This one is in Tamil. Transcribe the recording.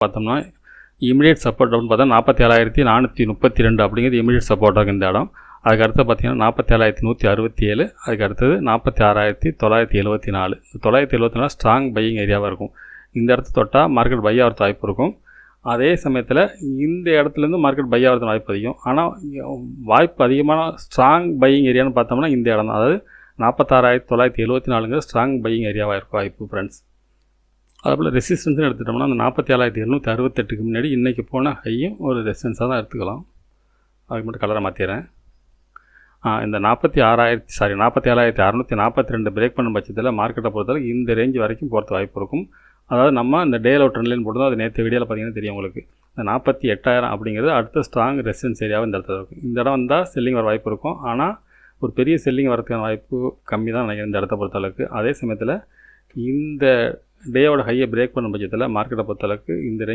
பார்த்தோம்னா இமிடியேட் சப்போர்ட் அப்படின்னு பார்த்தா 47,432 அப்படிங்கிறது இமிடியேட் சப்போர்ட்டாக இந்த இடம். அதுக்கு அடுத்து பார்த்தீங்கன்னா 47,167, அதுக்கு அடுத்தது 46,974. 974 ஸ்ட்ராங் பையிங் ஏரியாவாக இருக்கும். இந்த இடத்த தொட்டால் மார்க்கெட் பை ஆகிறது வாய்ப்பு இருக்கும். அதே சமயத்தில் இந்த இடத்துலேருந்து மார்க்கெட் பை ஆகிறது வாய்ப்பு அதிகம். ஆனால் வாய்ப்பு அதிகமான ஸ்ட்ராங் பையிங் ஏரியான்னு பார்த்தோம்னா இந்த இடம் தான். அதாவது 46,974 ஸ்ட்ராங் பையிங் ஏரியாவாக இருக்கும் வாய்ப்பு ஃப்ரெண்ட்ஸ். அதுபோல் ரெசிஸ்டன்ஸ்னு எடுத்துட்டோம்னா அந்த 47,768க்கு முன்னாடி இன்றைக்கி போன ஹையும் ஒரு ரெசிஸ்டன்ஸாக தான் எடுத்துக்கலாம். அதுக்கு மட்டும் கலரை மாற்றிடுறேன். இந்த 47,642 பிரேக் பண்ணும் பட்சத்தில் மார்க்கெட்டை பொறுத்தவரை இந்த ரேஞ்ச் வரைக்கும் போகிறது வாய்ப்பு இருக்கும். அதாவது நம்ம இந்த டேல ட்ரெண்ட் லைன் போட்டு அது நேற்று வீடியோவில் பார்த்தீங்கன்னா தெரியும் உங்களுக்கு. இந்த 48,000 அப்படிங்கிறது அடுத்த ஸ்ட்ராங் ரெசிஸ்டன்ஸ் ஏரியாவும் இந்த இடத்துல இருக்கும். இந்த இடம் வந்தால் செல்லிங் வர வாய்ப்பு இருக்கும். ஆனால் ஒரு பெரிய செல்லிங் வரதுக்கான வாய்ப்பு கம்மி தான் நினைக்கிறேன் இந்த இடத்த பொறுத்தளவுக்கு. அதே சமயத்தில் இந்த டேயோட ஹையை பிரேக் பண்ணும் பட்சத்தில் மார்க்கெட்டை பொறுத்தளவுக்கு இந்த